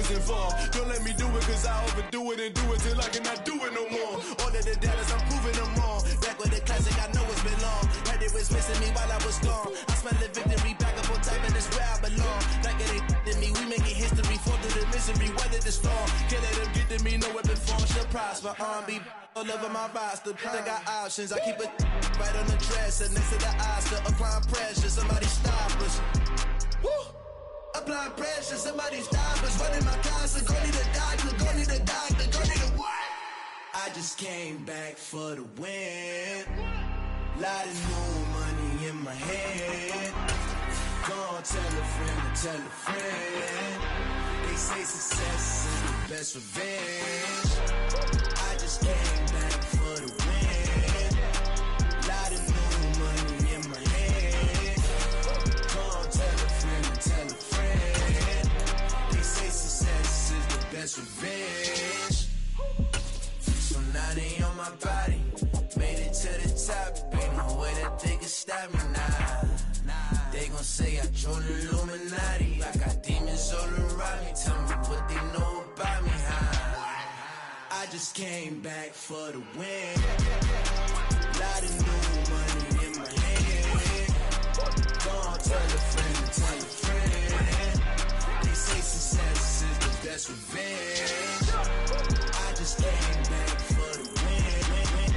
was involved. Don't let me do it cause I overdo it and do it till I cannot do it no more. All of the doubters, I'm proving them wrong. Back with the classic, I know it's been long. Heard it was missing me while I was gone. I smell the victory back up on top and it's where I belong. Like it ain't to me, we making history. Fall through the misery, weather the storm. Can't let them get to me, no weapon form shall prosper. Be all over my roster, I got options. I keep it right on the dresser next to the Oscar. Applying pressure, somebody stop us. Woo! Applying pressure, somebody stop us. Running my closet, go need a doctor, go need a doctor, go need a what? I just came back for the win. Lot of new money in my head. Go on, tell a friend, tell a friend. They say success is the best revenge. I just came back for the win. Lot of new money in my head. Go on, tell a friend, tell a friend. They say success is the best revenge. So now they on my body. Made it to the top. Ain't no way that they can stop me now. They gon' say I joined the Illuminati. I got demons all around me. Tell me what they know about me, huh? I just came back for the win. Lot of new money in my head. Go on, tell a friend, tell a friend. They say success is the best revenge. I just came back for the win.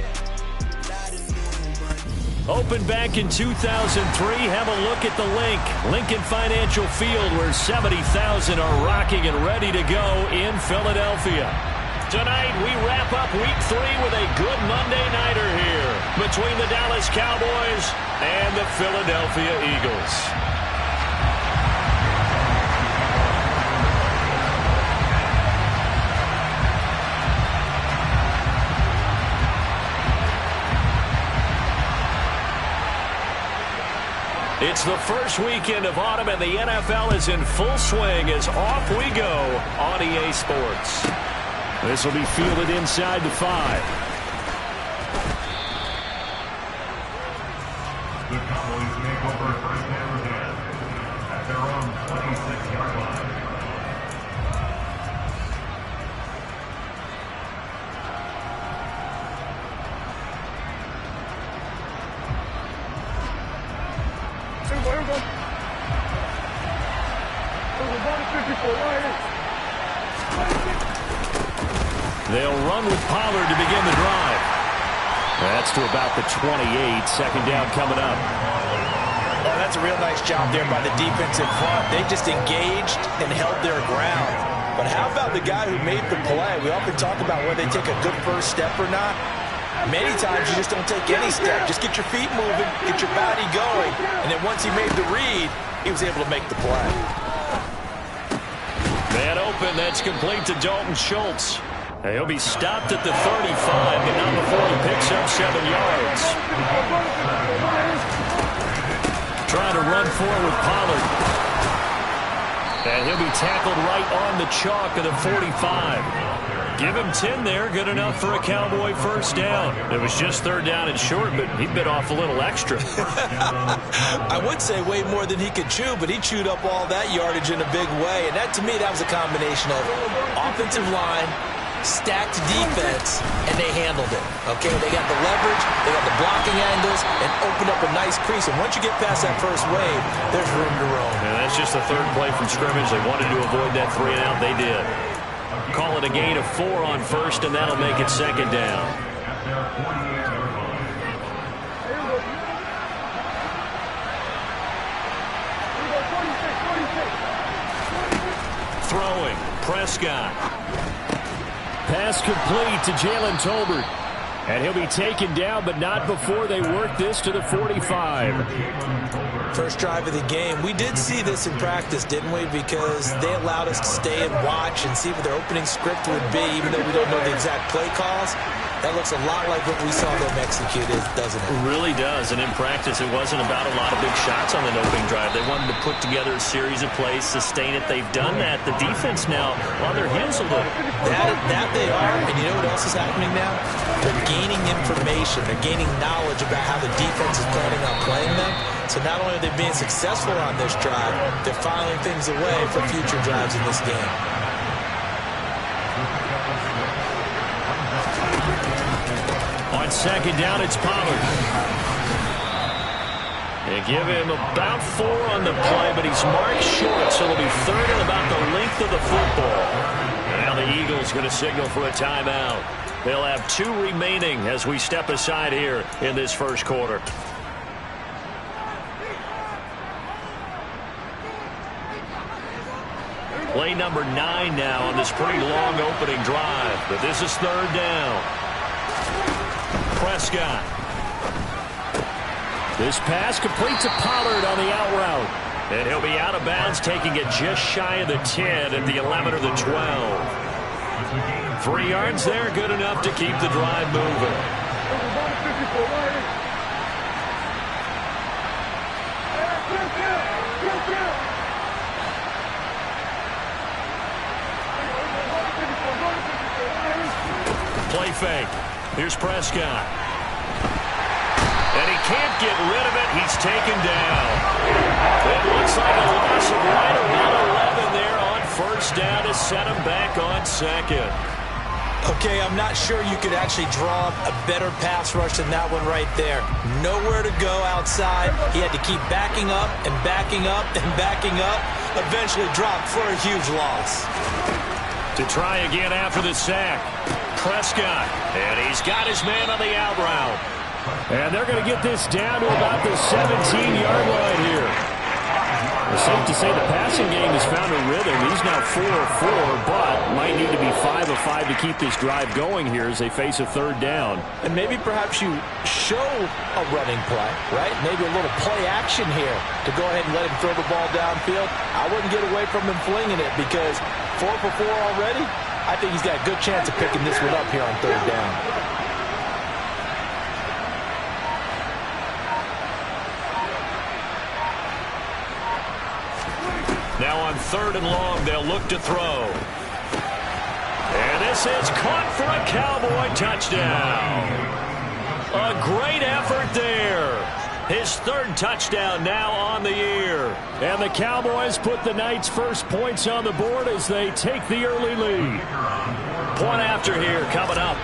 Lot of new money. Opened back in 2003. Have a look at the link. Lincoln Financial Field, where 70,000 are rocking and ready to go in Philadelphia. Tonight, we wrap up Week 3 with a good Monday nighter here between the Dallas Cowboys and the Philadelphia Eagles. It's the first weekend of autumn, and the NFL is in full swing as off we go on EA Sports. This will be fielded inside the 5. The Cowboys make over first down again at their own 26-yard line. They'll run with Pollard to begin the drive. That's to about the 28. Second down coming up. Oh, that's a real nice job there by the defensive front. They just engaged and held their ground. But how about the guy who made the play? We often talk about whether they take a good first step or not. Many times you just don't take any step. Just get your feet moving, get your body going, and then once he made the read, he was able to make the play. Man open, that's complete to Dalton Schultz. He'll be stopped at the 35, but not before he picks up 7 yards. Trying to run forward with Pollard. And he'll be tackled right on the chalk of the 45. Give him 10 there, good enough for a Cowboy first down. It was just third down and short, but he bit off a little extra. I would say way more than he could chew, but he chewed up all that yardage in a big way. And that, to me, that was a combination of offensive line, stacked defense, and they handled it. Okay, they got the leverage, they got the blocking angles, and opened up a nice crease. And once you get past that first wave, there's room to roam. And that's just the third play from scrimmage. They wanted to avoid that 3-and-out. They did. Call it a gain of 4 on first, and that'll make it second down. Throwing, Prescott. Pass complete to Jalen Tolbert. And he'll be taken down, but not before they work this to the 45. First drive of the game. We did see this in practice, didn't we? Because they allowed us to stay and watch and see what their opening script would be, even though we don't know the exact play calls. That looks a lot like what we saw them execute, doesn't it? It really does. And in practice, it wasn't about a lot of big shots on that opening drive. They wanted to put together a series of plays, sustain it. They've done that. The defense now on their heels a little. That they are. And you know what else is happening now? They're gaining information. They're gaining knowledge about how the defense is planning on playing them. So not only are they being successful on this drive, they're filing things away for future drives in this game. On second down, it's Pollard. They give him about 4 on the play, but he's marked short, so it'll be third and about the length of the football. Now the Eagles going to signal for a timeout. They'll have 2 remaining as we step aside here in this first quarter. Play number 9 now on this pretty long opening drive, but this is third down. Prescott. This pass complete to Pollard on the out route. And he'll be out of bounds, taking it just shy of the 10 at the 11 or the 12. 3 yards there, good enough to keep the drive moving. Play fake. Here's Prescott. And he can't get rid of it. He's taken down. It looks like a loss of right around 11 there on first down to set him back on second. Okay, I'm not sure you could actually draw a better pass rush than that one right there. Nowhere to go outside. He had to keep backing up and backing up and backing up. Eventually dropped for a huge loss. To try again after the sack. Prescott, and he's got his man on the out route. And they're going to get this down to about the 17-yard line here. It's safe to say the passing game has found a rhythm. He's now 4 of 4, but might need to be 5 of 5 to keep this drive going here as they face a third down. And maybe perhaps you show a running play, right? Maybe a little play action here to go ahead and let him throw the ball downfield. I wouldn't get away from him flinging it because 4 for 4 already. I think he's got a good chance of picking this one up here on third down. Now on third and long, they'll look to throw. And this is caught for a Cowboy touchdown. A great effort there. His third touchdown now on the year. And the Cowboys put the Knights' first points on the board as they take the early lead. Point after here coming up.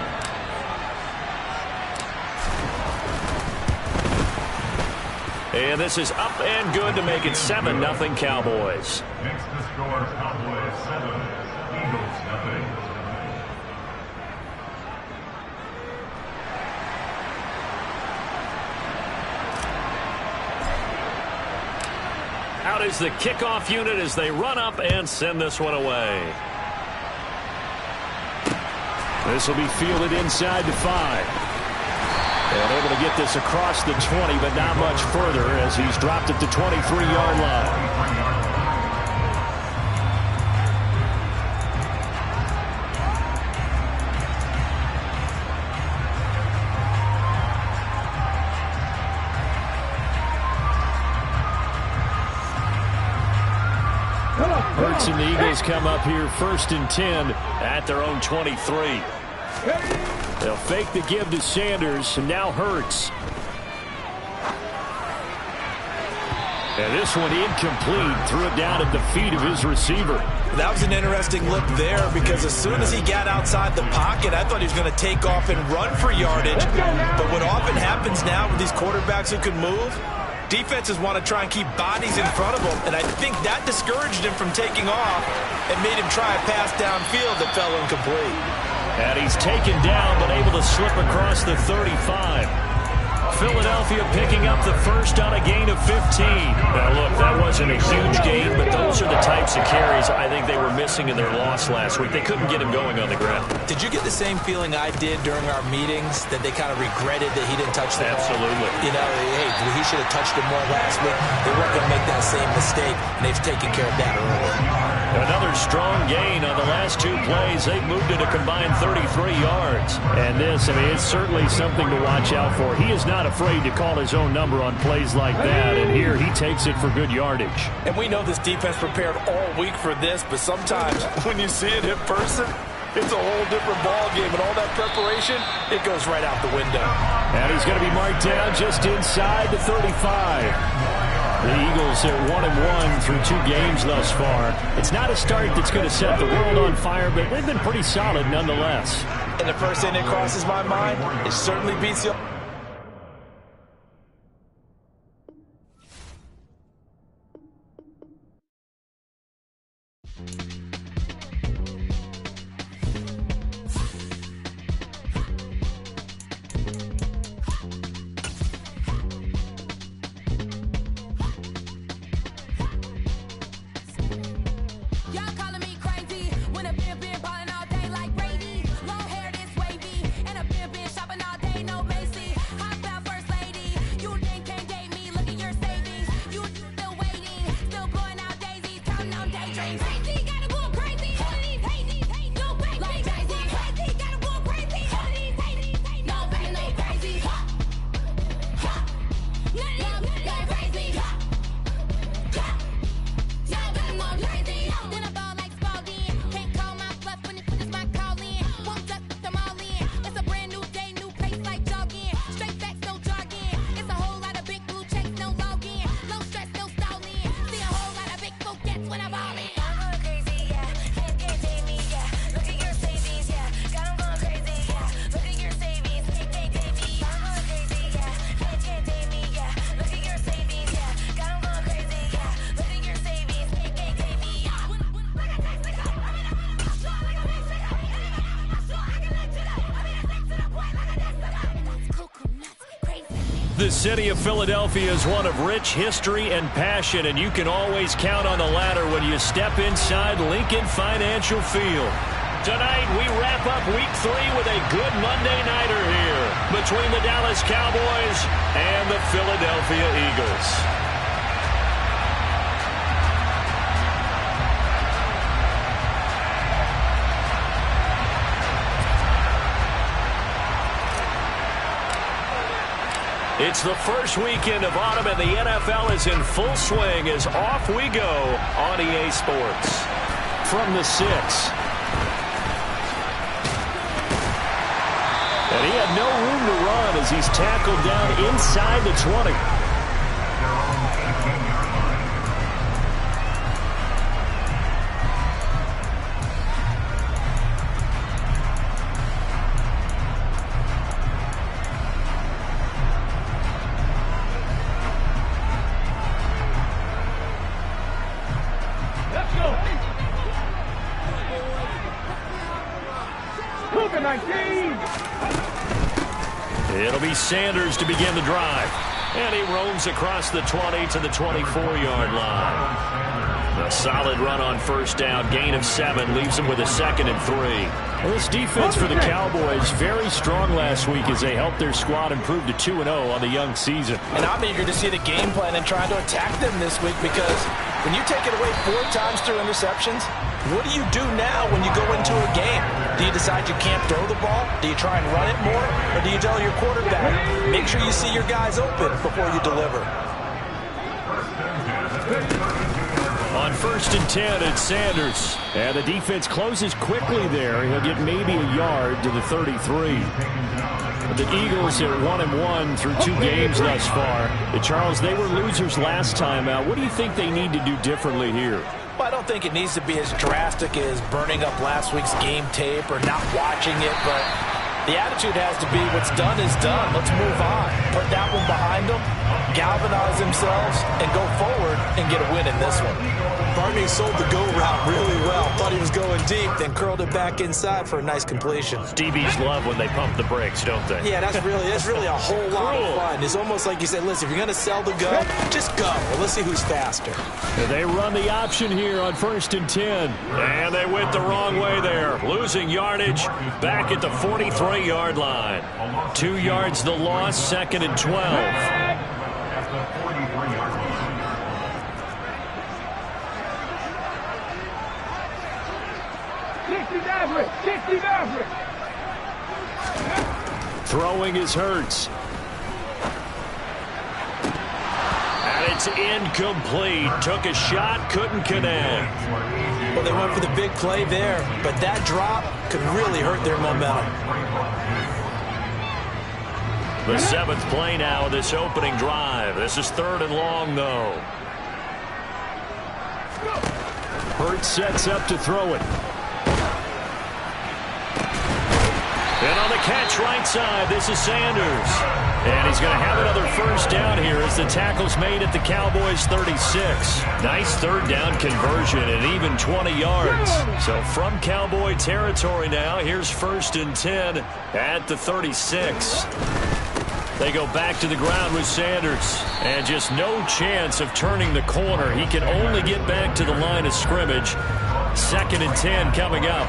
And this is up and good to make it 7-0 Cowboys. Next to score, Cowboys 7, Eagles 0. Out is the kickoff unit as they run up and send this one away. This will be fielded inside the 5. And able to get this across the 20, but not much further as he's dropped at the 23-yard line. Hurts and the Eagles come up here 1st and 10 at their own 23. They'll fake the give to Sanders, and now Hurts. And this one incomplete. Threw it down at the feet of his receiver. That was an interesting look there because as soon as he got outside the pocket, I thought he was going to take off and run for yardage. But what often happens now with these quarterbacks who can move, defenses want to try and keep bodies in front of them, and I think that discouraged him from taking off and made him try a pass downfield that fell incomplete. And he's taken down but able to slip across the 35. Philadelphia picking up the first on a gain of 15. Now, look, that wasn't a huge gain, but those are the types of carries I think they were missing in their loss last week. They couldn't get him going on the ground. Did you get the same feeling I did during our meetings, that they kind of regretted that he didn't touch the ball? Absolutely. You know, hey, he should have touched it more last week. They weren't going to make that same mistake, and they've taken care of that early. Another strong gain on the last 2 plays. They've moved it a combined 33 yards. And this, I mean, it's certainly something to watch out for. He is not afraid to call his own number on plays like that. And here he takes it for good yardage. And we know this defense prepared all week for this, but sometimes when you see it in person, it's a whole different ball game. And all that preparation, it goes right out the window. And he's going to be marked down just inside the 35. The Eagles at 1-1 through 2 games thus far. It's not a start that's going to set the world on fire, but they've been pretty solid nonetheless. And the first thing that crosses my mind, it certainly beats the... The city of Philadelphia is one of rich history and passion, and you can always count on the ladder when you step inside Lincoln Financial Field. Tonight, we wrap up Week 3 with a good Monday nighter here between the Dallas Cowboys and the Philadelphia Eagles. It's the first weekend of autumn, and the NFL is in full swing as off we go on EA Sports. From the 6. And he had no room to run as he's tackled down inside the 20. It'll be Sanders to begin the drive. And he roams across the 20 to the 24-yard line. A solid run on first down. Gain of 7 leaves him with a 2nd and 3. Well, this defense for the Cowboys very strong last week as they helped their squad improve to 2-0 on the young season. And I'm eager to see the game plan and trying to attack them this week, because when you take it away 4 times through interceptions, what do you do now when you go into a game? Do you decide you can't throw the ball? Do you try and run it more? Or do you tell your quarterback, make sure you see your guys open before you deliver? On 1st and 10, it's Sanders. And the defense closes quickly there. He'll get maybe a yard to the 33. The Eagles at 1-1 through 2 games thus far. Charles, they were losers last time out. What do you think they need to do differently here? Well, I don't think it needs to be as drastic as burning up last week's game tape or not watching it, but the attitude has to be what's done is done. Let's move on. Put that one behind them, galvanize themselves, and go forward and get a win in this one. Barney sold the go route really well. Thought he was going deep, then curled it back inside for a nice completion. DBs love when they pump the brakes, don't they? Yeah, that's really a whole lot of fun. It's almost like you said, listen, if you're going to sell the go, just go. Well, let's see who's faster. They run the option here on 1st and 10. And they went the wrong way there. Losing yardage back at the 43-yard line. 2 yards the loss, 2nd and 12. Throwing is Hurts. And it's incomplete. Took a shot, couldn't connect. Well, they went for the big play there, but that drop could really hurt their momentum. The 7th play now of this opening drive. This is 3rd and long, though. Hurts sets up to throw it. And on the catch right side, this is Sanders. And he's going to have another first down here as the tackle's made at the Cowboys 36. Nice 3rd down conversion and even 20 yards. So from Cowboy territory now, here's 1st and 10 at the 36. They go back to the ground with Sanders. And just no chance of turning the corner. He can only get back to the line of scrimmage. 2nd and 10 coming up.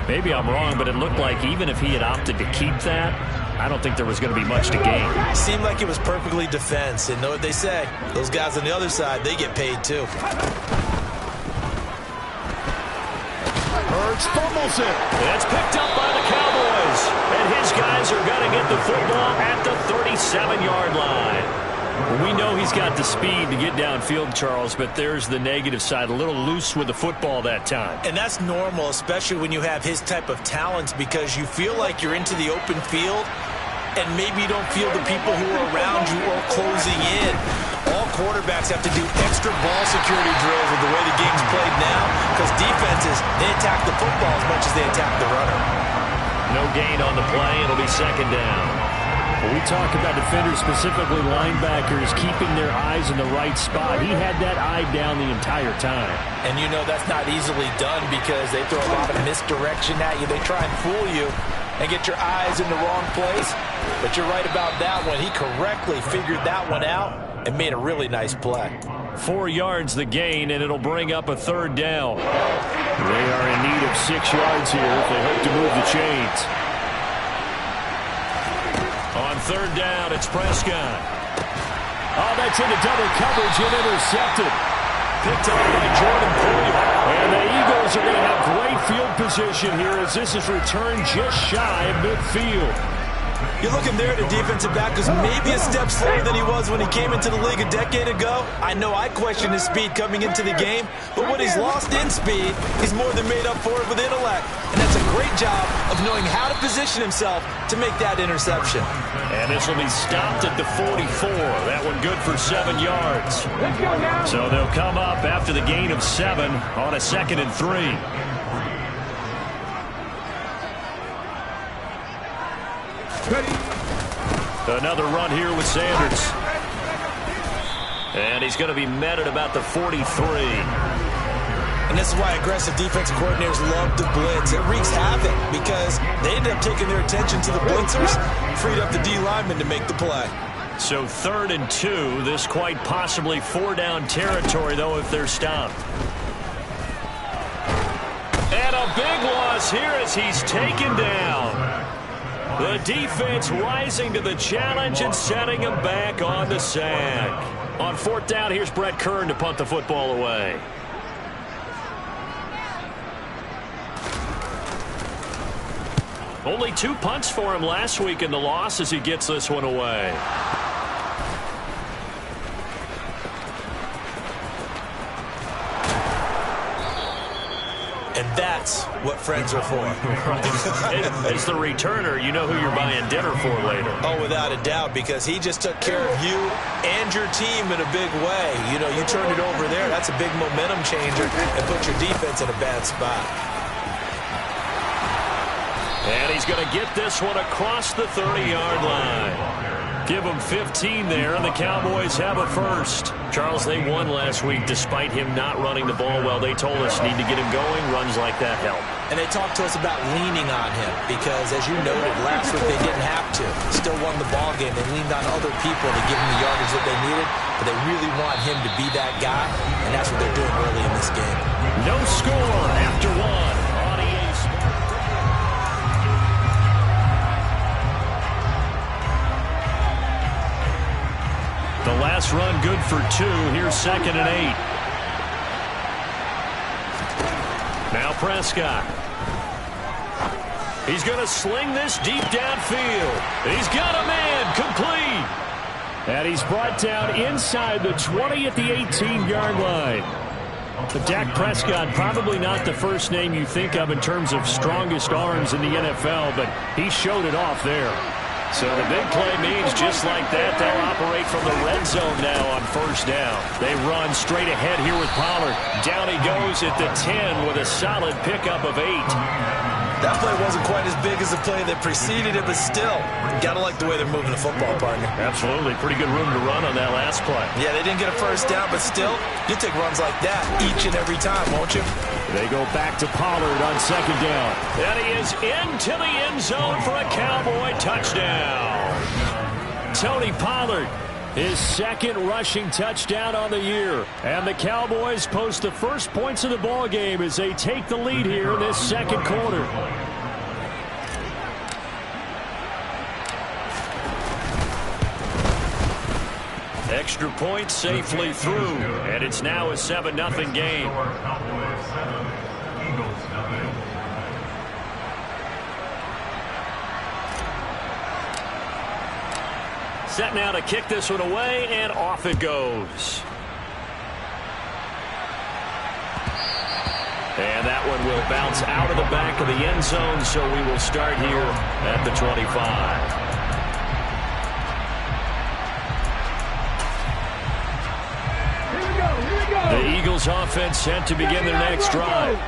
Maybe I'm wrong, but it looked like even if he had opted to keep that, I don't think there was going to be much to gain. Seemed like it was perfectly defense. And know what they say? Those guys on the other side, they get paid too. Hurts fumbles it. It's picked up by the Cowboys. And his guys are going to get the football at the 37-yard line. We know he's got the speed to get downfield, Charles, but there's the negative side. A little loose with the football that time. And that's normal, especially when you have his type of talents, because you feel like you're into the open field and maybe you don't feel the people who are around you or closing in. All quarterbacks have to do extra ball security drills with the way the game's played now, because defenses, they attack the football as much as they attack the runner. No gain on the play. It'll be 2nd down. When we talk about defenders, specifically linebackers, keeping their eyes in the right spot. He had that eye down the entire time. And you know that's not easily done because they throw a lot of misdirection at you. They try and fool you and get your eyes in the wrong place. But you're right about that one. He correctly figured that one out and made a really nice play. 4 yards the gain, and it'll bring up a 3rd down. They are in need of 6 yards here if they hope to move the chains. On 3rd down, it's Prescott. Oh, that's into double coverage and intercepted. Picked up by Jordan Poyer. And the Eagles are going to have great field position here as this is returned just shy of midfield. You're looking there at a defensive back who's maybe a step slower than he was when he came into the league a decade ago. I know I questioned his speed coming into the game, but what he's lost in speed, he's more than made up for it with intellect. And that's a great job of knowing how to position himself to make that interception. And this will be stopped at the 44. That one good for 7 yards. So they'll come up after the gain of 7 on a 2nd and 3. Another run here with Sanders. And he's going to be met at about the 43. And this is why aggressive defensive coordinators love to blitz. It wreaks havoc because they end up taking their attention to the blitzers, freed up the D lineman to make the play. So 3rd and 2. This quite possibly 4-down territory, though, if they're stopped. And a big loss here as he's taken down. The defense rising to the challenge and setting him back on the sack. On 4th down, here's Brett Kern to punt the football away. Only 2 punts for him last week in the loss as he gets this one away. And that's what friends are for. As the returner, you know who you're buying dinner for later. Oh, without a doubt, because he just took care of you and your team in a big way. You know, you turned it over there. That's a big momentum changer and put your defense in a bad spot. And he's going to get this one across the 30-yard line. Give them 15 there, and the Cowboys have a first. Charles, they won last week despite him not running the ball well. They told us need to get him going. Runs like that help. And they talked to us about leaning on him because, as you noted, last week they didn't have to. Still won the ball game. They leaned on other people to give him the yardage that they needed, but they really want him to be that guy, and that's what they're doing early in this game. No score after 1. The last run good for 2. Here's 2nd and 8. Now Prescott. He's going to sling this deep downfield. He's got a man complete. And he's brought down inside the 20 at the 18-yard line. But Dak Prescott, probably not the first name you think of in terms of strongest arms in the NFL, but he showed it off there. So the big play means just like that, they'll operate from the red zone now on first down. They run straight ahead here with Pollard. Down he goes at the 10 with a solid pickup of 8. That play wasn't quite as big as the play that preceded it, but still, got to like the way they're moving the football, partner. Absolutely. Pretty good room to run on that last play. Yeah, they didn't get a first down, but still, you take runs like that each and every time, won't you? They go back to Pollard on second down. And he is into the end zone for a Cowboy touchdown. Tony Pollard, his second rushing touchdown on the year. And the Cowboys post the first points of the ball game as they take the lead here in this second quarter. Extra point safely through, and it's now a 7-0 game. Cowboys 7, Eagles 0. Set now to kick this one away, and off it goes. And that one will bounce out of the back of the end zone, so we will start here at the 25. The Eagles offense set to begin their next drive.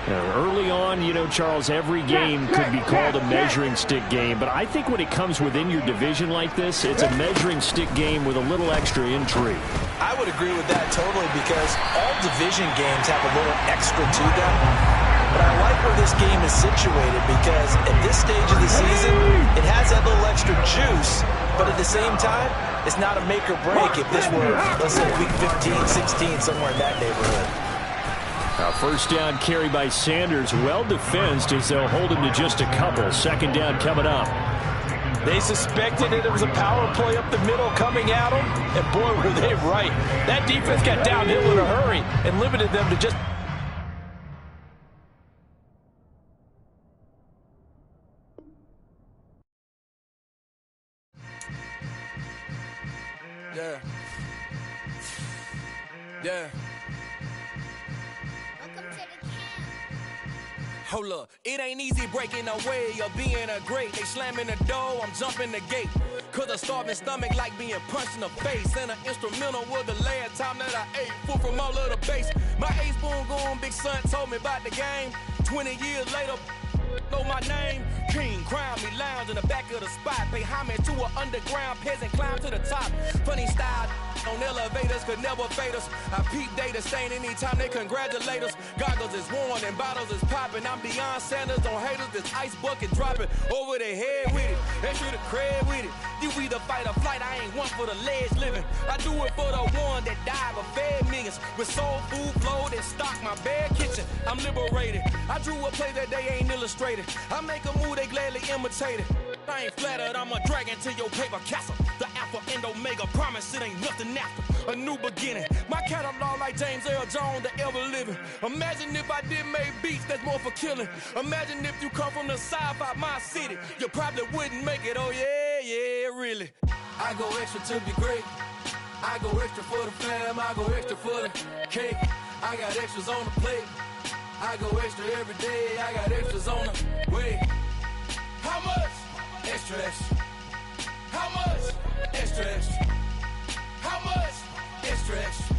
Early on, you know, Charles, every game could be called a measuring stick game, but I think when it comes within your division like this, it's a measuring stick game with a little extra intrigue. I would agree with that totally, because all division games have a little extra to them. But I like where this game is situated, because at this stage of the season, it has that little extra juice, but at the same time, it's not a make or break if this were, let's say, week 15, 16, somewhere in that neighborhood. First down carry by Sanders, well defensed as they'll hold him to just a couple. Second down coming up. They suspected it was a power play up the middle coming at them, and boy, were they right. That defense got downhill in a hurry and limited them to just... Yeah. Yeah. Hold up, it ain't easy breaking away or being a great. They slamming the door, I'm jumping the gate. Cause a starving stomach like being punched in the face. And an instrumental was the last time that I ate food from all of the base. My ace boom going big son told me about the game. 20 years later, know my name. King, crown me, lounge in the back of the spot. Pay homage to an underground peasant, climb to the top. Funny style on elevators could never fade us. I peep data stain anytime they congratulate us. Goggles is worn and bottles is popping. I'm beyond Sanders on haters, this ice bucket dropping over their head with it. Extra the cred with it. You either fight or flight, I ain't one for the ledge living. I do it for the one that died but fed millions. With soul food flow that stock my bad kitchen. I'm liberated. I drew a play that they ain't illustrated. I make a move, they gladly imitate it. I ain't flattered, I'm a dragon to your paper castle. The Alpha and Omega, promise it ain't nothing after. A new beginning. My catalog like James Earl Jones, the ever living. Imagine if I did make beats that's more for killing. Imagine if you come from the sci-fi, my city. You probably wouldn't make it, oh yeah, really. I go extra to be great. I go extra for the fam, I go extra for the cake. I got extras on the plate. I go extra every day, I got extras on the way. How much? Extra, extra. How much? Extra, extra. How much? Extra, extra.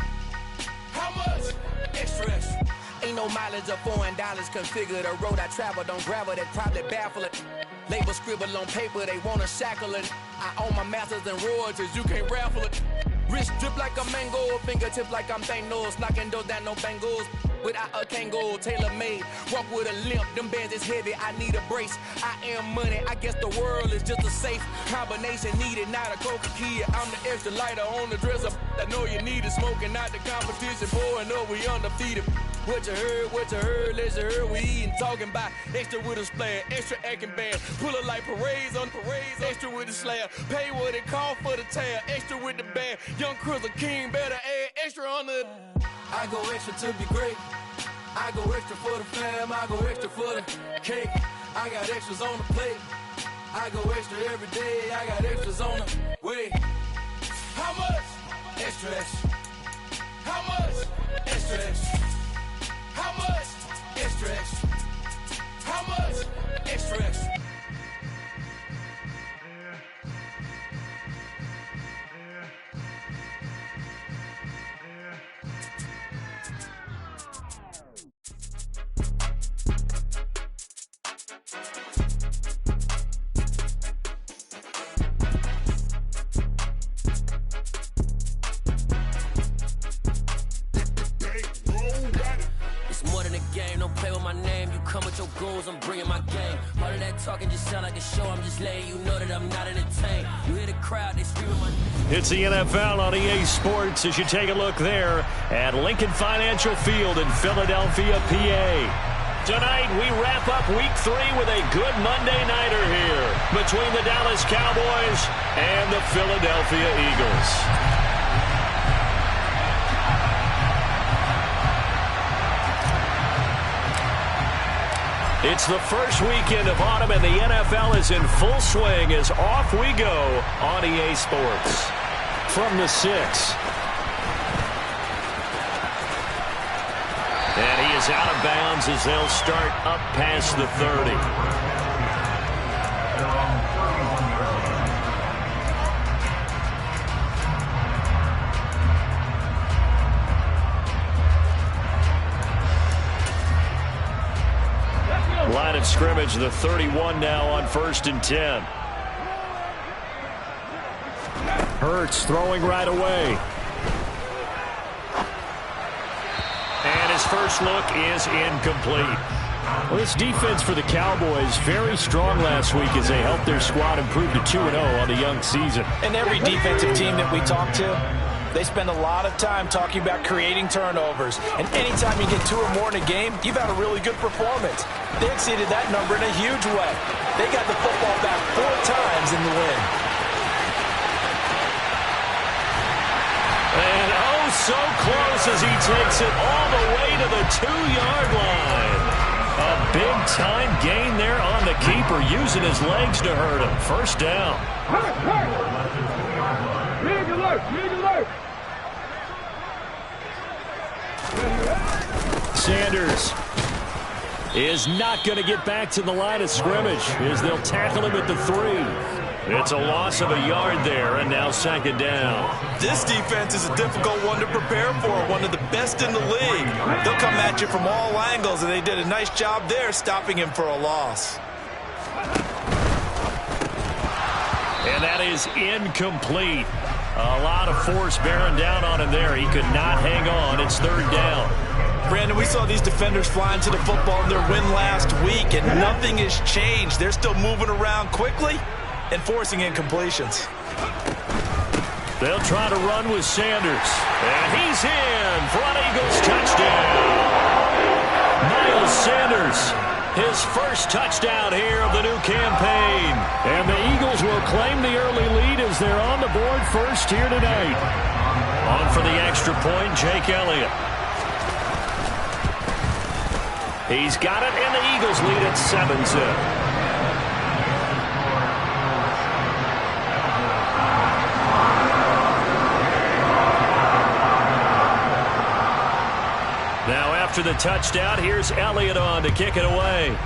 How much? Extra, extra. Ain't no mileage of $4 configure the road I travel. Don't gravel that probably baffle it. Label scribble on paper, they wanna shackle it. I own my masters and royalties, you can't raffle it. Wrist drip like a mango, fingertip like I'm Thanos. Knocking doors down, no bangles. Without a Kango, tailor-made. Walk with a limp, them bands is heavy, I need a brace. I am money, I guess the world is just a safe combination needed, not a coca key. I'm the extra lighter on the dresser. I know you need it, smoking out the competition, pouring up, we undefeated. What you heard, let's hear we eating, talking about extra with a splash, extra acting band, pull it like parades on parades, extra with the slab, pay what it cost for the tab, extra with the band, young Chris a king, better add extra on the. I go extra to be great. I go extra for the fam, I go extra for the cake. I got extras on the plate. I go extra every day, I got extras on the way. How much? Extra, extra. How much? Extra, extra. How much? Extra, extra. How much? Extra, extra. game, don't play with my name. You come with your goons, I'm bringing my game. All of that talking just sound like a show. I'm just letting you know that I'm not entertained. You hear the crowd, they screaming my name. It's the NFL on EA Sports as you take a look there at Lincoln Financial Field in Philadelphia, PA. Tonight, we wrap up Week 3 with a good Monday nighter here between the Dallas Cowboys and the Philadelphia Eagles. It's the first weekend of autumn, and the NFL is in full swing as off we go on EA Sports. From the 6. And he is out of bounds as they'll start up past the 30. Line of scrimmage, the 31 now on 1st and 10. Hurts throwing right away. And his first look is incomplete. Well, this defense for the Cowboys, very strong last week as they helped their squad improve to 2-0 on the young season. And every defensive team that we talk to, they spend a lot of time talking about creating turnovers. And anytime you get 2 or more in a game, you've had a really good performance. They exceeded that number in a huge way. They got the football back 4 times in the win. And oh, so close as he takes it all the way to the 2-yard line. A big-time gain there on the keeper, using his legs to hurt him. First down. Sanders is not going to get back to the line of scrimmage as they'll tackle him at the 3. It's a loss of a yard there, and now 2nd down. This defense is a difficult one to prepare for, one of the best in the league. They'll come at you from all angles, and they did a nice job there stopping him for a loss. And that is incomplete. A lot of force bearing down on him there. He could not hang on. It's 3rd down. Brandon, we saw these defenders flying to the football in their win last week, and nothing has changed. They're still moving around quickly and forcing incompletions. They'll try to run with Sanders. And he's in for an Eagles touchdown. Miles Sanders, his first touchdown here of the new campaign. And the Eagles will claim the early lead as they're on the board first here tonight. On for the extra point, Jake Elliott. He's got it, and the Eagles lead at 7-zip. Now after the touchdown, here's Elliott on to kick it away.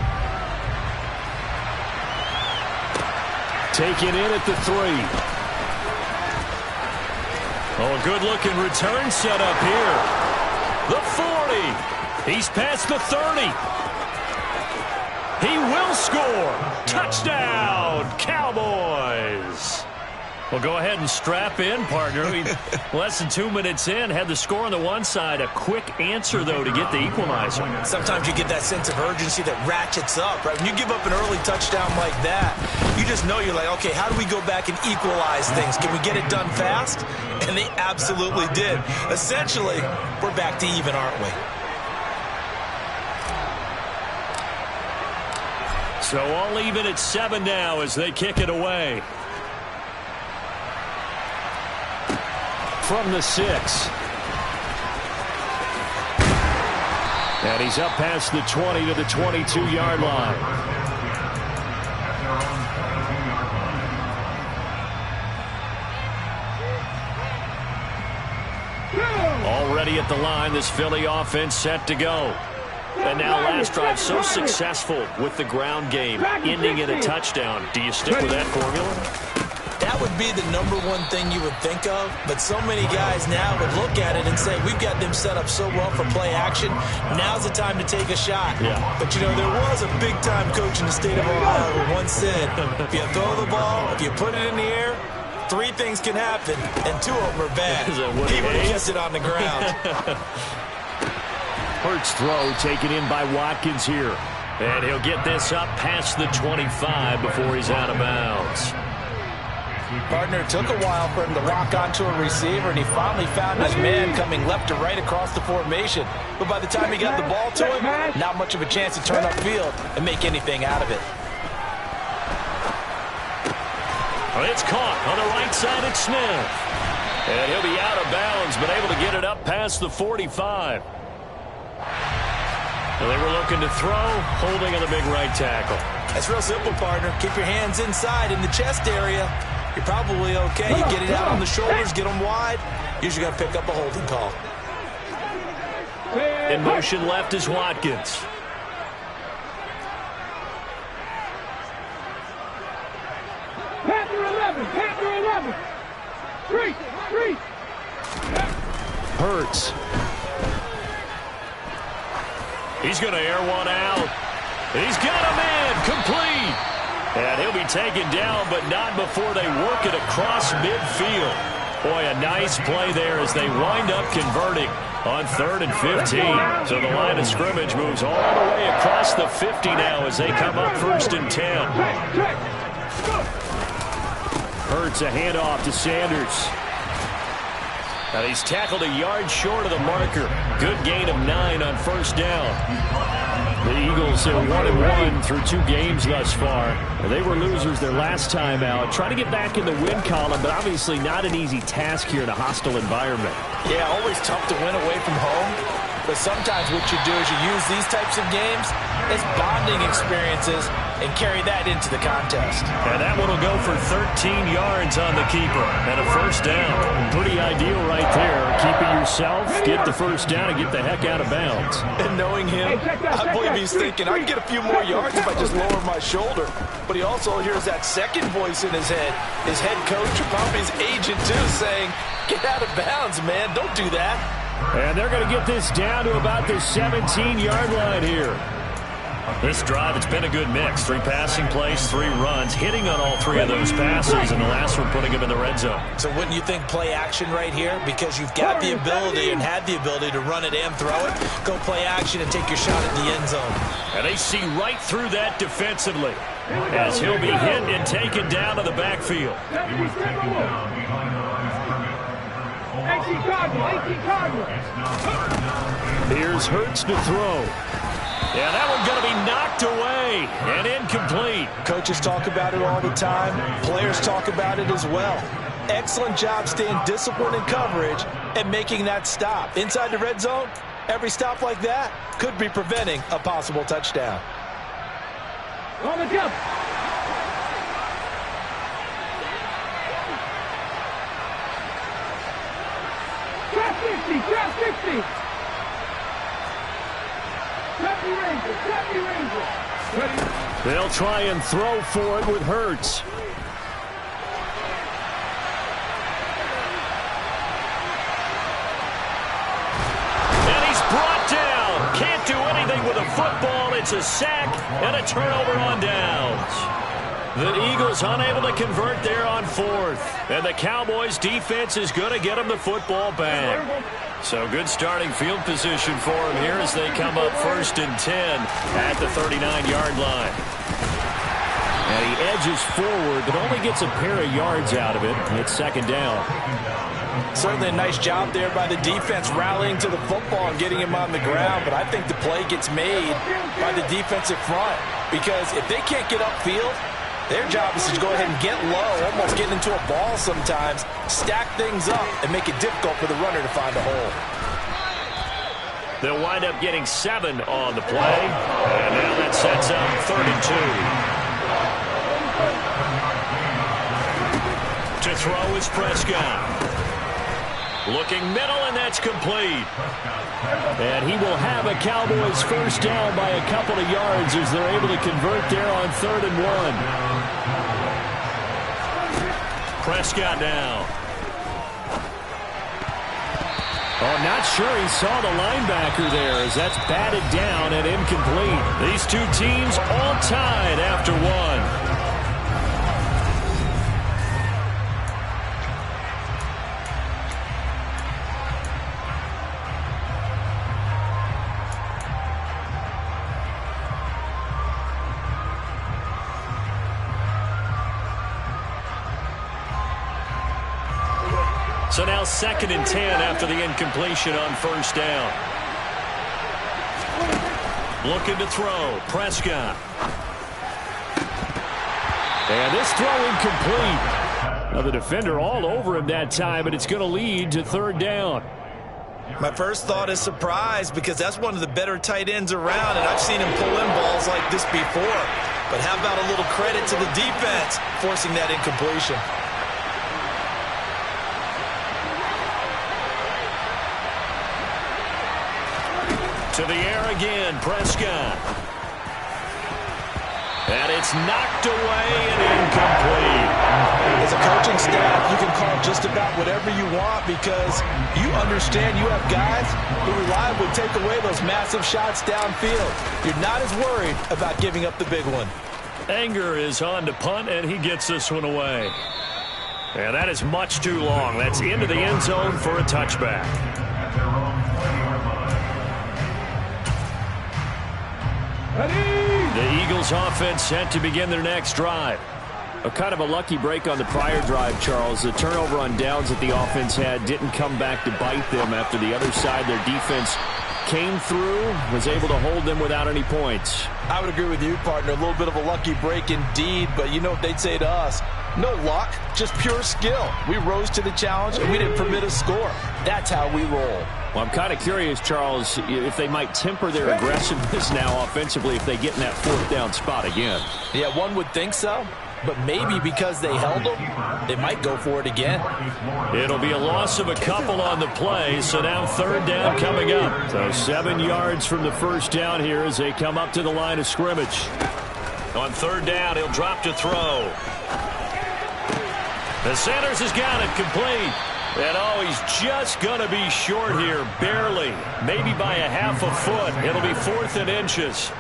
Taken in at the 3. Oh, a good-looking return set up here. The 40. He's past the 30. He will score. Touchdown, Cowboys. Well, go ahead and strap in, partner. Less than 2 minutes in, had the score on the one side. A quick answer, though, to get the equalizer. Sometimes you get that sense of urgency that ratchets up, right? When you give up an early touchdown like that, you just know you're like, okay, how do we go back and equalize things? Can we get it done fast? And they absolutely did. Essentially, we're back to even, aren't we? So all even at 7 now as they kick it away. From the 6. And he's up past the 20 to the 22-yard line. Already at the line, this Philly offense set to go. And now last drive so successful with the ground game, ending in a touchdown. Do you stick with that formula? That would be the #1 thing you would think of, but so many guys now would look at it and say, we've got them set up so well for play action, now's the time to take a shot. Yeah. But, you know, there was a big-time coach in the state of Ohio who once said, if you throw the ball, if you put it in the air, 3 things can happen, and 2 of them are bad. He would have kept it on the ground. Hurts throw taken in by Watkins here. And he'll get this up past the 25 before he's out of bounds. Partner, it took a while for him to lock onto a receiver, and he finally found his man coming left to right across the formation. But by the time he got the ball to him, not much of a chance to turn upfield and make anything out of it. It's caught on the right side at Smith. And he'll be out of bounds, but able to get it up past the 45. Well, they were looking to throw, holding on the big right tackle. That's real simple, partner. Keep your hands inside in the chest area. You're probably okay. You get it out on the shoulders, get them wide. Usually got to pick up a holding call. In motion left is Watkins. Panther 11, Panther 11. Street. Hurts. He's going to air one out. He's got a man complete. And he'll be taken down, but not before they work it across midfield. Boy, a nice play there as they wind up converting on 3rd and 15. So the line of scrimmage moves all the way across the 50 now as they come up 1st and 10. Hurts a handoff to Sanders. Now he's tackled a yard short of the marker. Good gain of 9 on 1st down. The Eagles are 1-1 through 2 games thus far. They were losers their last time out. Trying to get back in the win column, but obviously not an easy task here in a hostile environment. Yeah, always tough to win away from home. But sometimes what you do is you use these types of games as bonding experiences and carry that into the contest. And that one will go for 13 yards on the keeper and a 1st down. Pretty ideal right there. Keep it yourself, get the 1st down, and get the heck out of bounds. And knowing him, I believe he's thinking, I can get a few more yards if I just lower my shoulder. But he also hears that second voice in his head, his head coach, or probably his agent too, saying, get out of bounds, man, don't do that. And they're going to get this down to about the 17-yard line here. This drive, it's been a good mix. 3 passing plays, 3 runs, hitting on all 3 of those passes, and the last one putting him in the red zone. So wouldn't you think play action right here? Because you've got the ability and had the ability to run it and throw it. Go play action and take your shot at the end zone. And they see right through that defensively as he'll be hit and taken down to the backfield. He was taken down behind the line of scrimmage. 18 Cardinal. Here's Hurts to throw. Yeah, that one's going to be knocked away and incomplete. Coaches talk about it all the time. Players talk about it as well. Excellent job staying disciplined in coverage and making that stop. Inside the red zone, every stop like that could be preventing a possible touchdown. On the jump. Trap 60. They'll try and throw for it with Hurts. And he's brought down. Can't do anything with a football. It's a sack and a turnover on downs. The Eagles unable to convert there on 4th. And the Cowboys defense is going to get them the football back. So good starting field position for them here as they come up 1st and 10 at the 39-yard line. And he edges forward, but only gets a pair of yards out of it. It's 2nd down. Certainly a nice job there by the defense rallying to the football and getting him on the ground. But I think the play gets made by the defensive front. Because if they can't get upfield, their job is to go ahead and get low, almost getting into a ball sometimes, stack things up, and make it difficult for the runner to find a hole. They'll wind up getting 7 on the play. And now that sets up 3rd and 2. To throw is Prescott. Looking middle, and that's complete. And he will have a Cowboys 1st down by a couple of yards as they're able to convert there on 3rd and 1. Prescott now. Oh, not sure he saw the linebacker there as that's batted down and incomplete. These 2 teams all tied after 1. So now 2nd and 10 after the incompletion on first down. Looking to throw. Prescott. And this throw incomplete. Now the defender all over him that time, and it's going to lead to 3rd down. My first thought is surprise, because that's one of the better tight ends around, and I've seen him pull in balls like this before. But how about a little credit to the defense forcing that incompletion? To the air again, Prescott. And it's knocked away and incomplete. As a coaching staff, you can call just about whatever you want, because you understand you have guys who reliably take away those massive shots downfield. You're not as worried about giving up the big one. Anger is on to punt, and he gets this one away. And that is much too long. That's into the end zone for a touchback. The Eagles offense set to begin their next drive. A kind of a lucky break on the prior drive, Charles. The turnover on downs that the offense had didn't come back to bite them after the other side. Their defense came through, was able to hold them without any points. I would agree with you, partner. A little bit of a lucky break indeed, but you know what they'd say to us? No luck, just pure skill. We rose to the challenge, and we didn't permit a score. That's how we roll. Well, I'm kind of curious, Charles, if they might temper their aggressiveness now offensively if they get in that 4th down spot again. Yeah, one would think so, but maybe because they held them, they might go for it again. It'll be a loss of a couple on the play, so now 3rd down coming up. So 7 yards from the first down here as they come up to the line of scrimmage. On 3rd down, he'll drop to throw. The Sanders has got it complete. And, oh, he's just going to be short here, barely, maybe by a half a foot. It'll be 4th and inches.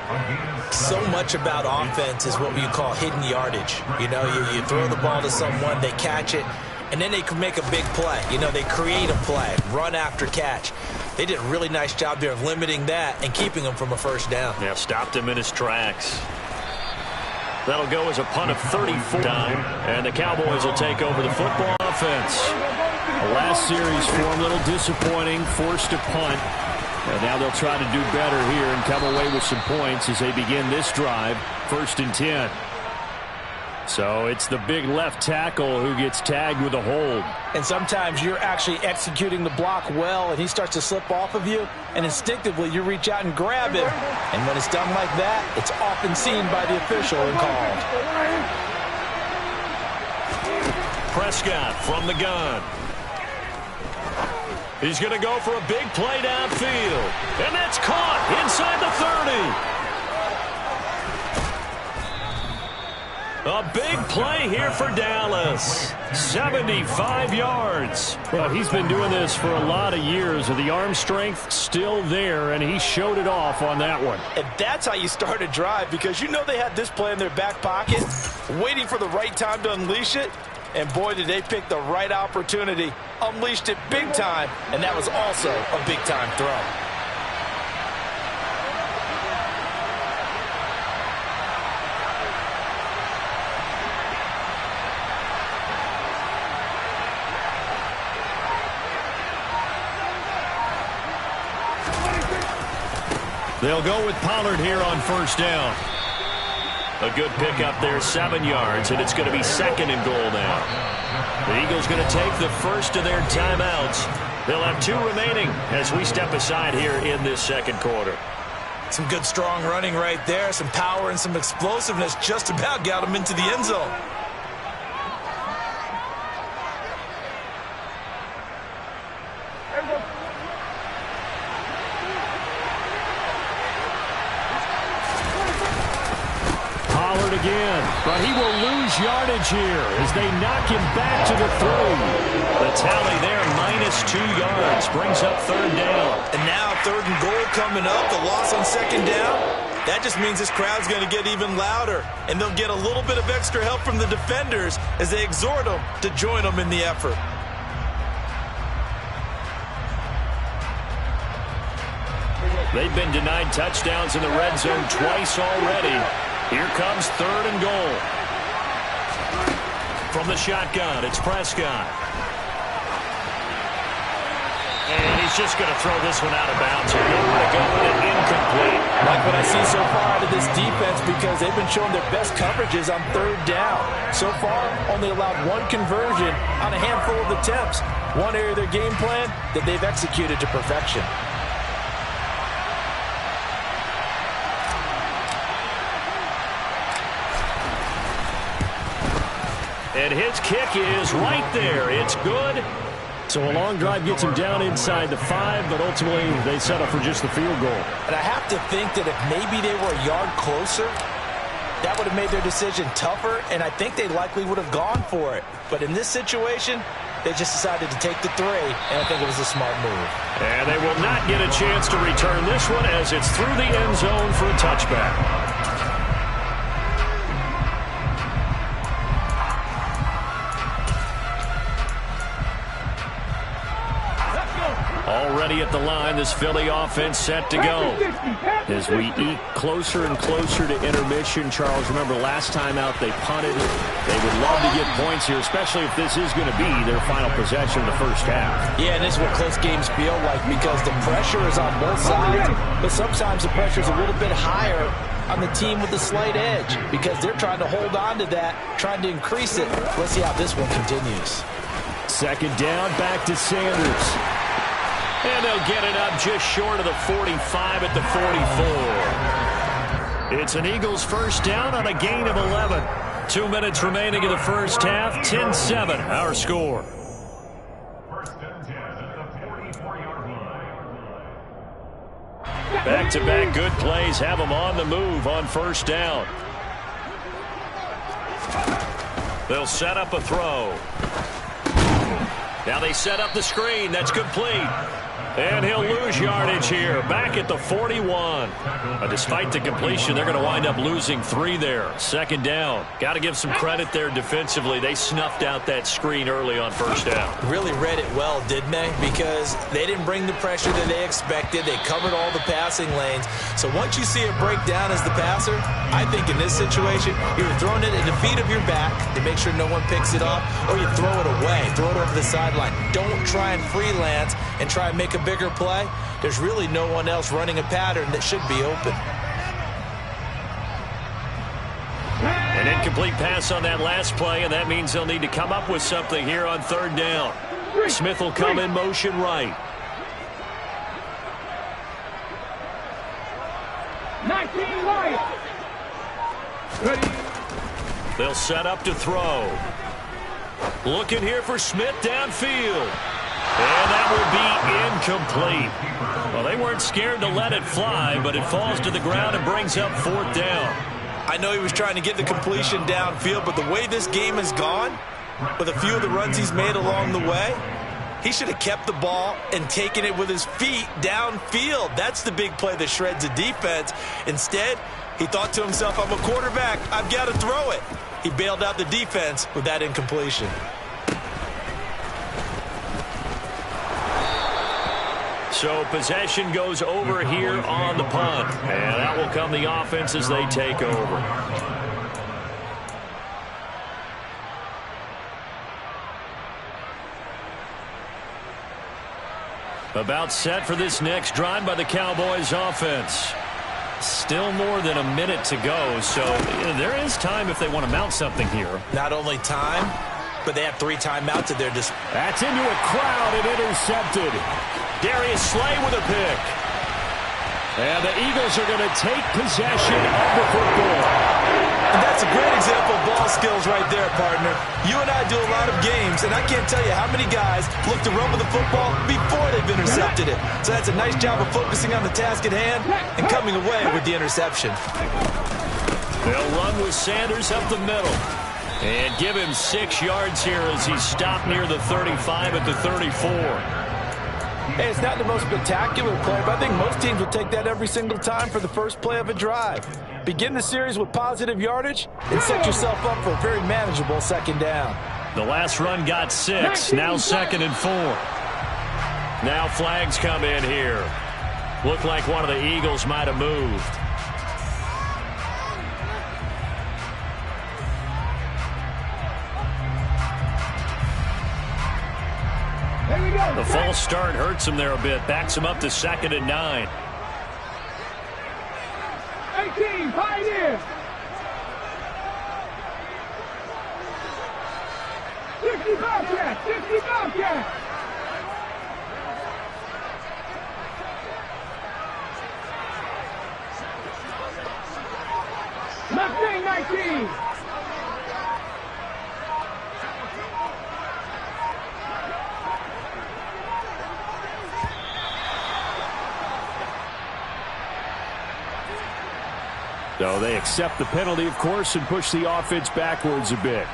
So much about offense is what we call hidden yardage. You know, you throw the ball to someone, they catch it, and then they can make a big play. You know, they create a play, run after catch. They did a really nice job there of limiting that and keeping him from a first down. Yeah, stopped him in his tracks. That'll go as a punt of 34 time, and the Cowboys will take over the football offense. The last series for them, a little disappointing, forced to punt. And now they'll try to do better here and come away with some points as they begin this drive, 1st and 10. So it's the big left tackle who gets tagged with a hold. And sometimes you're actually executing the block well, and he starts to slip off of you, and instinctively you reach out and grab him. And when it's done like that, it's often seen by the official and called. Prescott from the gun. He's going to go for a big play downfield. And that's caught inside the 30. A big play here for Dallas. 75 yards. Well, he's been doing this for a lot of years. The arm strength still there, and he showed it off on that one. And that's how you start a drive, because you know they had this play in their back pocket, waiting for the right time to unleash it. And boy, did they pick the right opportunity. Unleashed it big time, and that was also a big-time throw. They'll go with Pollard here on first down. A good pickup there, 7 yards, and it's going to be 2nd and goal now. The Eagles going to take the first of their timeouts. They'll have 2 remaining as we step aside here in this 2nd quarter. Some good strong running right there, some power and some explosiveness, just about got them into the end zone. Again, but he will lose yardage here as they knock him back to the 3. The tally there, -2 yards, brings up 3rd down. And now 3rd and goal coming up, the loss on 2nd down. That just means this crowd's going to get even louder, and they'll get a little bit of extra help from the defenders as they exhort them to join them in the effort. They've been denied touchdowns in the red zone twice already. Here comes 3rd and goal. From the shotgun, it's Prescott. just going to throw this one out of bounds here. Nowhere to go with it, incomplete. Like what I see so far out of this defense, because they've been showing their best coverages on third down. So far, only allowed one conversion on a handful of attempts. One area of their game plan that they've executed to perfection. And his kick is right there. It's good. So a long drive gets him down inside the 5, but ultimately they settle for just the field goal. And I have to think that if maybe they were a yard closer, that would have made their decision tougher, and I think they likely would have gone for it. But in this situation, they just decided to take the 3, and I think it was a smart move. And they will not get a chance to return this one as it's through the end zone for a touchback. Already at the line, this Philly offense set to go. As we eke closer and closer to intermission, Charles, remember last time out they punted. They would love to get points here, especially if this is going to be their final possession of the first half. Yeah, and this is what close games feel like because the pressure is on both sides, but sometimes the pressure is a little bit higher on the team with the slight edge because they're trying to hold on to that, trying to increase it. Let's see how this one continues. Second down, back to Sanders. And they'll get it up just short of the 45 at the 44. It's an Eagles first down on a gain of 11. 2 minutes remaining in the first half. 10-7, our score. First and 10 at the 44-yard line. Back-to-back good plays have them on the move on first down. They'll set up a throw. Now they set up the screen. That's complete. And he'll lose yardage here. Back at the 41. Despite the completion, they're going to wind up losing 3 there. Second down. Got to give some credit there defensively. They snuffed out that screen early on first down. Really read it well, didn't they? Because they didn't bring the pressure that they expected. They covered all the passing lanes. So once you see it break down as the passer, I think in this situation, you're throwing it at the feet of your back to make sure no one picks it off, or you throw it away. Throw it over the sideline. Don't try and freelance and try and make a bigger play. There's really no one else running a pattern that should be open. An incomplete pass on that last play, and that means they'll need to come up with something here on third down. Smith will come in motion right. 19 Lions. Ready. They'll set up to throw. Looking here for Smith downfield. And that will be incomplete. Well, they weren't scared to let it fly, but it falls to the ground and brings up fourth down. I know he was trying to get the completion downfield, but the way this game has gone, with a few of the runs he's made along the way, he should have kept the ball and taken it with his feet downfield. That's the big play that shreds a defense. Instead, he thought to himself, I'm a quarterback, I've got to throw it. He bailed out the defense with that incompletion. So possession goes over here on the punt. And that will come the offense as they take over. About set for this next drive by the Cowboys offense. Still more than a minute to go, so there is time if they want to mount something here. Not only time, but they have 3 timeouts at their disposal. That's into a crowd and intercepted. Darius Slay with a pick. And the Eagles are going to take possession of the football. And that's a great example of ball skills right there, partner. You and I do a lot of games, and I can't tell you how many guys look to run with the football before they've intercepted it. So that's a nice job of focusing on the task at hand and coming away with the interception. They'll run with Sanders up the middle. And give him 6 yards here as he's stopped near the 35 at the 34. Hey, it's not the most spectacular play, but I think most teams will take that every single time for the first play of a drive. Begin the series with positive yardage and set yourself up for a very manageable second down. The last run got 6, now 2nd and 4. Now flags come in here. Looked like one of the Eagles might have moved. Here we go. The false start hurts him there a bit. Backs him up to 2nd and 9. 18, Pioneer. 60 Bobcat, 60 Bobcat. Mustang 19. So they accept the penalty, of course, and push the offense backwards a bit.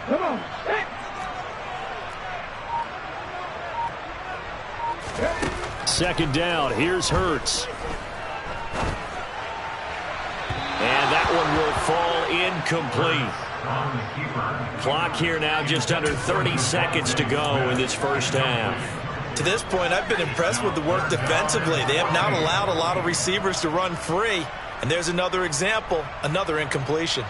Come on. Hey. 2nd down. Here's Hurts. And that one will fall incomplete. Clock here now just under 30 seconds to go in this first half. To this point, I've been impressed with the work defensively. They have not allowed a lot of receivers to run free. And there's another example, another incompletion.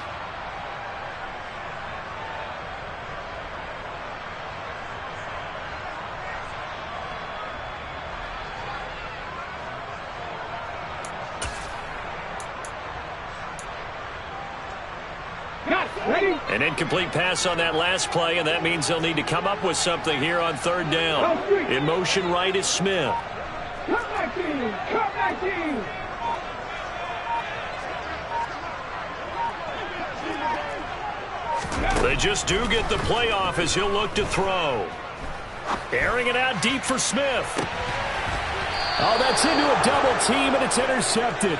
An incomplete pass on that last play, and that means they'll need to come up with something here on 3rd down. In motion right is Smith. Come back team! Come back team! They just do get the playoff as he'll look to throw. Airing it out deep for Smith. Oh, that's into a double team, and it's intercepted.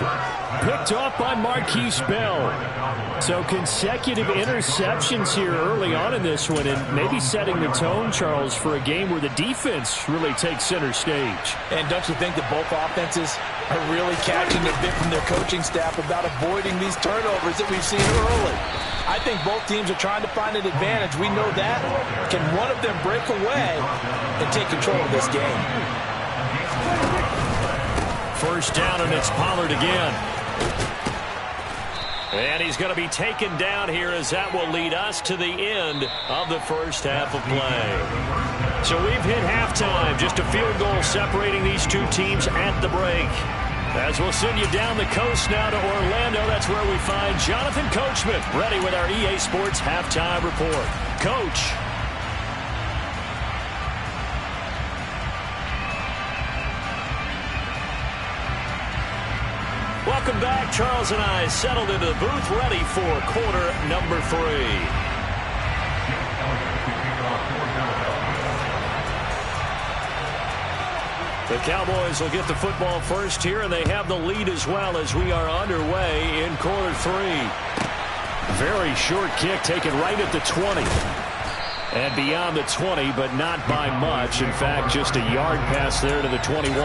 Picked off by Marquise Bell. So consecutive interceptions here early on in this one, and maybe setting the tone, Charles, for a game where the defense really takes center stage. And don't you think that both offenses are really catching a bit from their coaching staff about avoiding these turnovers that we've seen early? I think both teams are trying to find an advantage. We know that. Can one of them break away and take control of this game? 1st down, and it's Pollard again. And he's going to be taken down here as that will lead us to the end of the first half of play. So we've hit halftime. Just a field goal separating these two teams at the break. As we'll send you down the coast now to Orlando, that's where we find Jonathan Coachman ready with our EA Sports halftime report. Coach. Welcome back. Charles and I settled into the booth ready for quarter number 3. The Cowboys will get the football first here, and they have the lead as well as we are underway in quarter 3. Very short kick taken right at the 20. And beyond the 20, but not by much. In fact, just a yard pass there to the 21.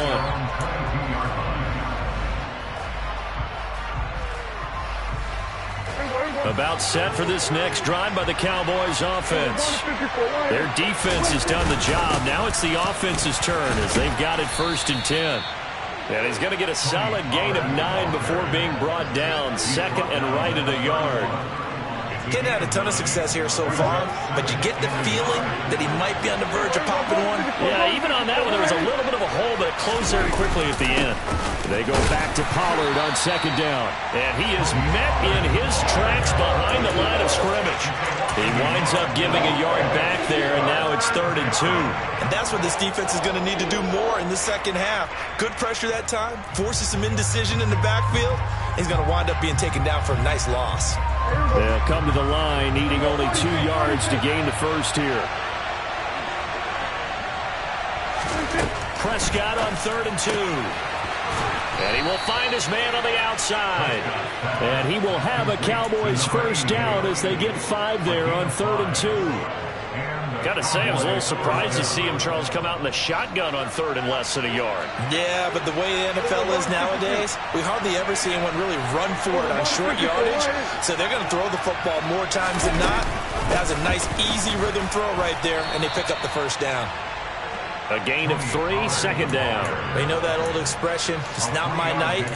About set for this next drive by the Cowboys offense. Their defense has done the job. Now it's the offense's turn as they've got it 1st and 10. And he's going to get a solid gain of 9 before being brought down. 2nd and right at a yard. Getting had a ton of success here so far, but you get the feeling that he might be on the verge of popping one. Yeah, even on that one, there was a little bit of a hole, but it closed very quickly at the end. They go back to Pollard on 2nd down, and he is met in his tracks behind the line of scrimmage. He winds up giving a yard back there, and now it's 3rd and 2. And that's what this defense is going to need to do more in the second half. Good pressure that time, forces some indecision in the backfield. He's going to wind up being taken down for a nice loss. They'll come to the line, needing only 2 yards to gain the first here. Prescott on 3rd and 2. And he will find his man on the outside. And he will have a Cowboys first down as they get 5 there on 3rd and 2. Gotta say, I was a little surprised to see him, Charles, come out in the shotgun on 3rd and less than a yard. Yeah, but the way the NFL is nowadays, we hardly ever see anyone really run for it on short yardage. So they're going to throw the football more times than not. That was a nice, easy rhythm throw right there, and they pick up the first down. A gain of 3, 2nd down. You know that old expression, it's not my night.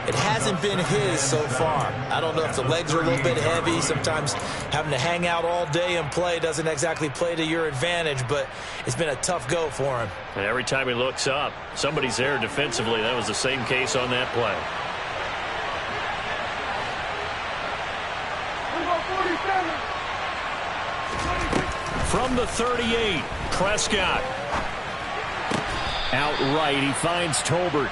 It hasn't been his so far. I don't know if the legs are a little bit heavy. Sometimes having to hang out all day and play doesn't exactly play to your advantage, but it's been a tough go for him. And every time he looks up, somebody's there defensively. That was the same case on that play. From the 38, Prescott. Outright, he finds Tolbert.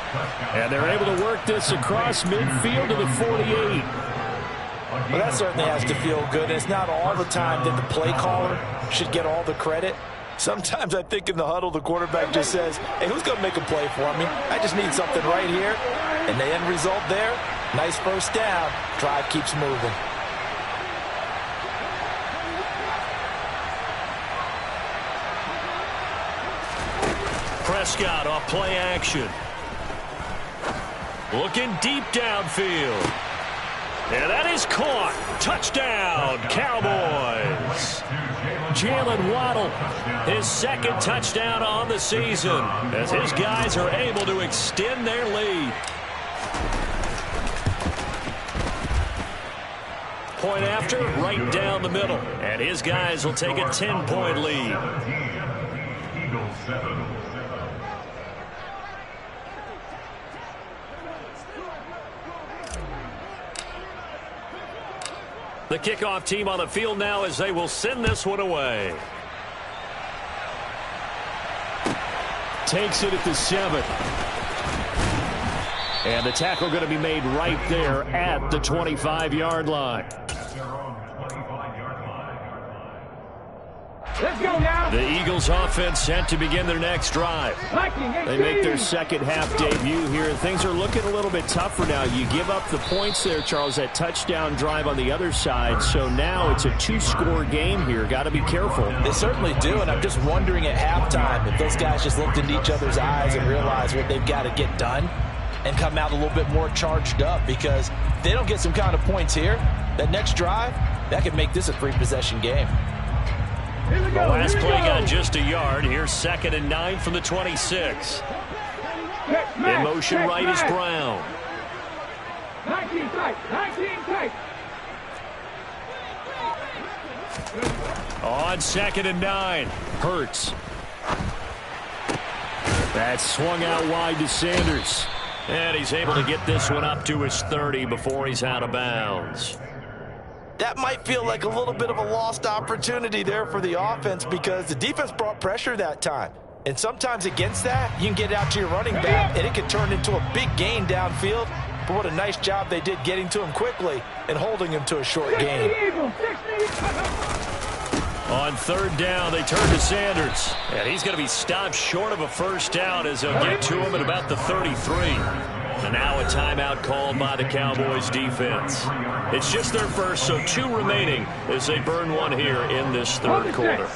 And they're able to work this across midfield to the 48. Well, that certainly has to feel good. And it's not all the time that the play caller should get all the credit. Sometimes I think in the huddle, the quarterback just says, hey, who's going to make a play for me? I just need something right here. And the end result there, nice first down. Drive keeps moving. Prescott off play action. Looking deep downfield. And that is caught. Touchdown, Cowboys. Jalen Waddle, his 2nd touchdown on the season, as his guys are able to extend their lead. Point after, right down the middle. And his guys will take a 10-point lead. Eagles 7. The kickoff team on the field now as they will send this one away. Takes it at the 7. And the tackle going to be made right there at the 25-yard line. Let's go now. The Eagles offense set to begin their next drive. They make their second half debut here, and things are looking a little bit tougher now. You give up the points there, Charles, that touchdown drive on the other side. So now it's a 2-score game here. Got to be careful. They certainly do, and I'm just wondering at halftime if those guys just looked into each other's eyes and realized what they've got to get done and come out a little bit more charged up, because if they don't get some kind of points here, that next drive, that could make this a 3-possession game. The last play got just a yard. Here's 2nd and 9 from the 26. In motion right is Brown. 19 tight. 19 tight. On 2nd and 9, Hurts. That's swung out wide to Sanders. And he's able to get this one up to his 30 before he's out of bounds. That might feel like a little bit of a lost opportunity there for the offense, because the defense brought pressure that time. And sometimes against that, you can get it out to your running back, and it can turn into a big gain downfield. But what a nice job they did getting to him quickly and holding him to a short gain. On 3rd down, they turn to Sanders. And he's going to be stopped short of a first down as they'll get to him at about the 33. And now a timeout called by the Cowboys defense. It's just their first, so 2 remaining as they burn one here in this 3rd quarter.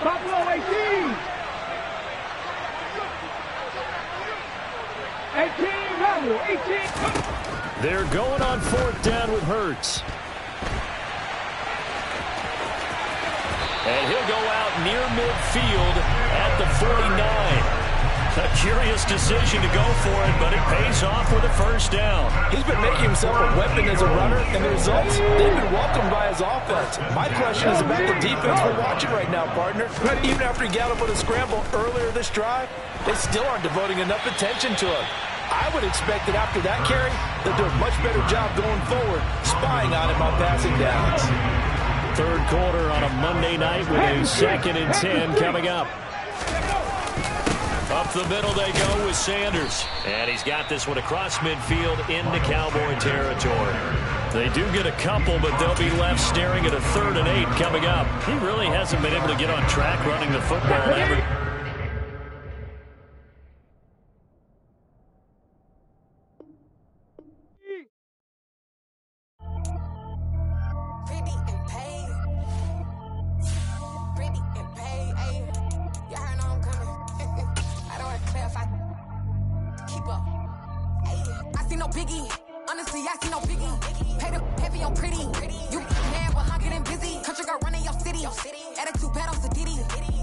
Buffalo 18. 18, Rebel, 18. They're going on 4th down with Hurts. And he'll go out near midfield at the 49. A curious decision to go for it, but it pays off with a first down. He's been making himself a weapon as a runner, and the results, they've been welcomed by his offense. My question is about the defense we're watching right now, partner. Even after he got up with a scramble earlier this drive, they still aren't devoting enough attention to him. I would expect that after that carry, they'll do a much better job going forward, spying on him on passing downs. 3rd quarter on a Monday night with a 2nd and 10 coming up. Up the middle they go with Sanders. And he's got this one across midfield into Cowboy territory. They do get a couple, but they'll be left staring at a 3rd and 8 coming up. He really hasn't been able to get on track running the football ever. no biggie. Honestly, I see no biggie. Pay the heavy on pretty. You mad while I'm getting busy. Country girl running your city. Attitude bad on Sadiddy.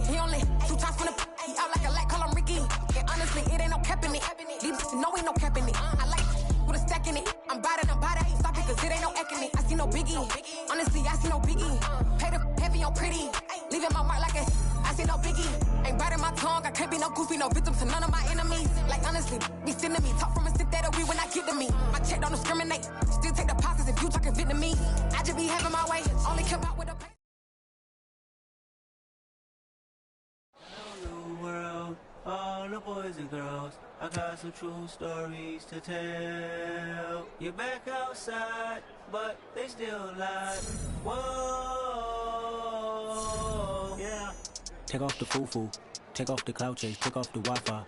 He only 2 times from the he out like a light, call him Ricky. And honestly, it ain't no cap in it. These no ain't no cap in it. I like with a stack in it. I'm bad it. Stop it, cause it ain't no eck in it. I see no biggie. Honestly, I see no biggie. Pay the heavy on pretty. Leaving my mark like a I see no biggie. Ain't biting my tongue. I can't be no goofy, no victim to none of my enemies. Like honestly, be sending me. Talk from a sip that we when I get to me. My check don't discriminate. Still take deposits if you talking Vietnamese. I just be having my way. Only come out with a world, all the boys and girls, I got some true stories to tell. You're back outside, but they still lie. Whoa, yeah. Take off the foo-foo, take off the cloud chase, take off the Wi-Fi.